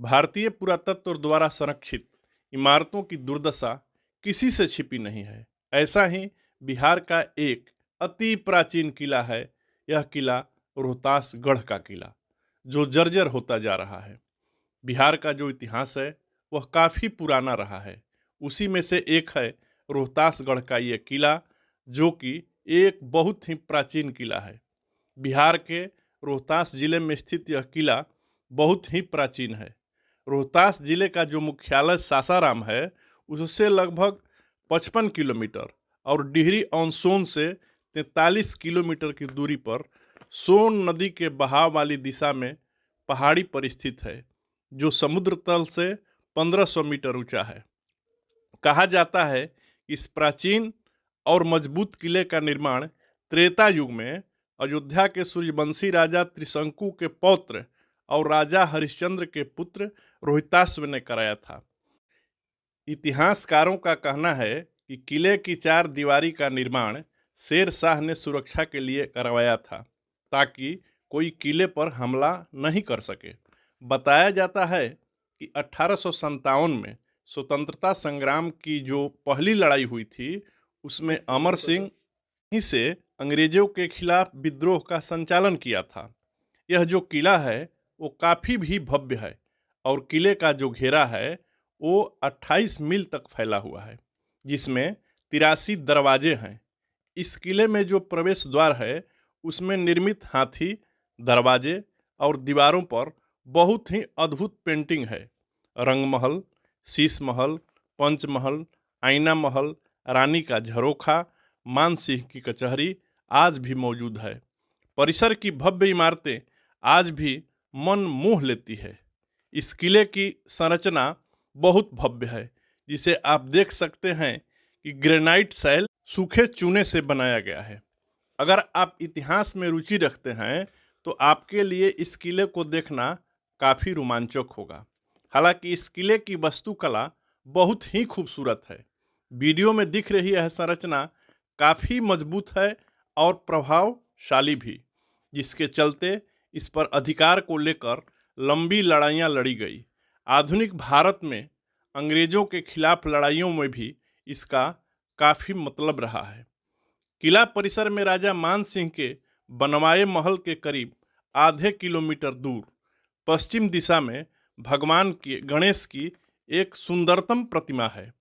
भारतीय पुरातत्व द्वारा संरक्षित इमारतों की दुर्दशा किसी से छिपी नहीं है। ऐसा ही बिहार का एक अति प्राचीन किला है। यह किला रोहतासगढ़ का किला, जो जर्जर होता जा रहा है। बिहार का जो इतिहास है वह काफ़ी पुराना रहा है। उसी में से एक है रोहतासगढ़ का ये किला, जो कि एक बहुत ही प्राचीन किला है। बिहार के रोहतास जिले में स्थित यह किला बहुत ही प्राचीन है। रोहतास जिले का जो मुख्यालय सासाराम है, उससे लगभग 55 किलोमीटर और डिहरी ऑन सोन से 43 किलोमीटर की दूरी पर सोन नदी के बहाव वाली दिशा में पहाड़ी पर स्थित है, जो समुद्र तल से 1500 मीटर ऊंचा है। कहा जाता है कि इस प्राचीन और मजबूत किले का निर्माण त्रेता युग में अयोध्या के सूर्यवंशी राजा त्रिशंकु के पौत्र और राजा हरिश्चंद्र के पुत्र रोहिताश्व ने कराया था। इतिहासकारों का कहना है कि किले की 4 दीवारी का निर्माण शेर शाह ने सुरक्षा के लिए करवाया था, ताकि कोई किले पर हमला नहीं कर सके। बताया जाता है कि 1857 में स्वतंत्रता संग्राम की जो पहली लड़ाई हुई थी, उसमें अमर सिंह ही से अंग्रेजों के खिलाफ विद्रोह का संचालन किया था। यह जो किला है वो काफ़ी भी भव्य है और किले का जो घेरा है वो 28 मील तक फैला हुआ है, जिसमें 83 दरवाजे हैं। इस किले में जो प्रवेश द्वार है उसमें निर्मित हाथी, दरवाजे और दीवारों पर बहुत ही अद्भुत पेंटिंग है। रंगमहल, शीश महल, पंचमहल, आईना महल, रानी का झरोखा, मानसिंह की कचहरी आज भी मौजूद है। परिसर की भव्य इमारतें आज भी मन मोह लेती है। इस किले की संरचना बहुत भव्य है, जिसे आप देख सकते हैं कि ग्रेनाइट शैल सूखे चूने से बनाया गया है। अगर आप इतिहास में रुचि रखते हैं तो आपके लिए इस किले को देखना काफ़ी रोमांचक होगा। हालांकि इस किले की वास्तुकला बहुत ही खूबसूरत है। वीडियो में दिख रही यह संरचना काफ़ी मजबूत है और प्रभावशाली भी, जिसके चलते इस पर अधिकार को लेकर लंबी लड़ाइयाँ लड़ी गई। आधुनिक भारत में अंग्रेजों के खिलाफ लड़ाइयों में भी इसका काफ़ी मतलब रहा है। किला परिसर में राजा मान सिंह के बनवाए महल के करीब आधे किलोमीटर दूर पश्चिम दिशा में भगवान के गणेश की एक सुंदरतम प्रतिमा है।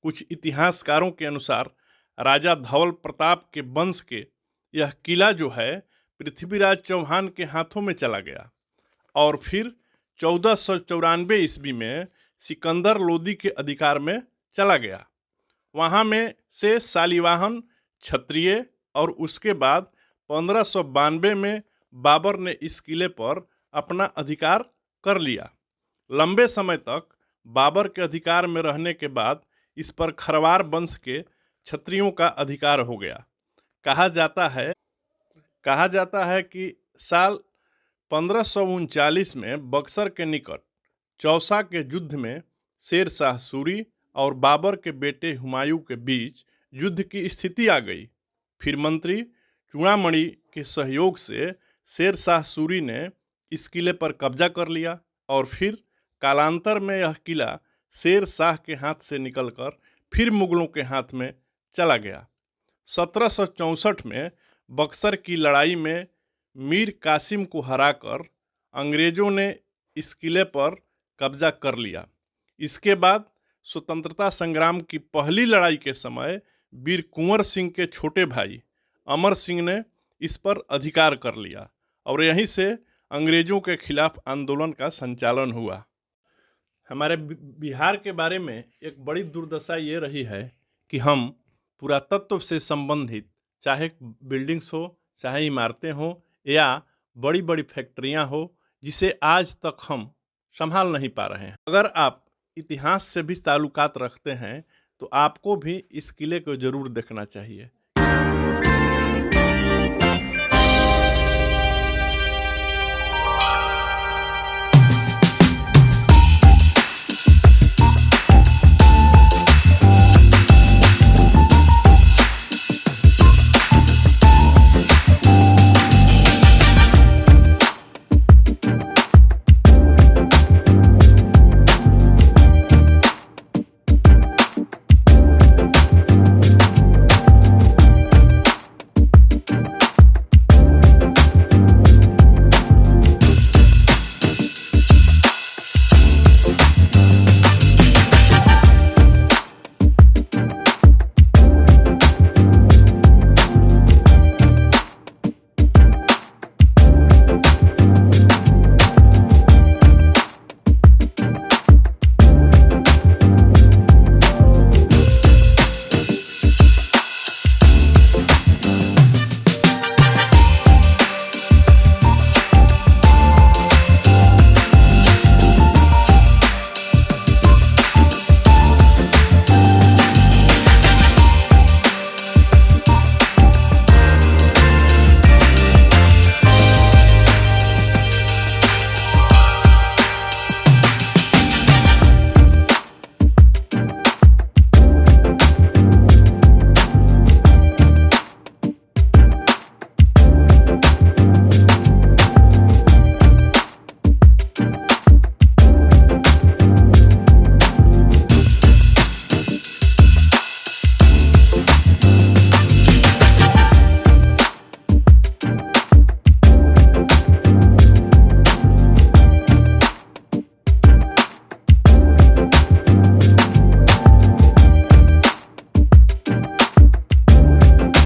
कुछ इतिहासकारों के अनुसार राजा धवल प्रताप के वंश के यह किला जो है पृथ्वीराज चौहान के हाथों में चला गया और फिर 1494 ईस्वी में सिकंदर लोदी के अधिकार में चला गया। वहाँ में से शालिवाहन, क्षत्रिय और उसके बाद 1592 में बाबर ने इस किले पर अपना अधिकार कर लिया। लंबे समय तक बाबर के अधिकार में रहने के बाद इस पर खरवार वंश के क्षत्रियों का अधिकार हो गया। कहा जाता है कि साल 1539 में बक्सर के निकट चौसा के युद्ध में शेर शाह सूरी और बाबर के बेटे हुमायूं के बीच युद्ध की स्थिति आ गई। फिर मंत्री चूड़ामणि के सहयोग से शेर शाह सूरी ने इस किले पर कब्जा कर लिया और फिर कालांतर में यह किला शेर शाह के हाथ से निकलकर फिर मुगलों के हाथ में चला गया। 1764 में बक्सर की लड़ाई में मीर कासिम को हराकर अंग्रेजों ने इस किले पर कब्जा कर लिया। इसके बाद स्वतंत्रता संग्राम की पहली लड़ाई के समय वीर कुंवर सिंह के छोटे भाई अमर सिंह ने इस पर अधिकार कर लिया और यहीं से अंग्रेजों के खिलाफ आंदोलन का संचालन हुआ। हमारे बिहार के बारे में एक बड़ी दुर्दशा ये रही है कि हम पुरातत्व से संबंधित चाहे बिल्डिंग्स हो, चाहे इमारतें हो या बड़ी बड़ी फैक्ट्रियां हो, जिसे आज तक हम संभाल नहीं पा रहे हैं। अगर आप इतिहास से भी ताल्लुकात रखते हैं तो आपको भी इस किले को ज़रूर देखना चाहिए।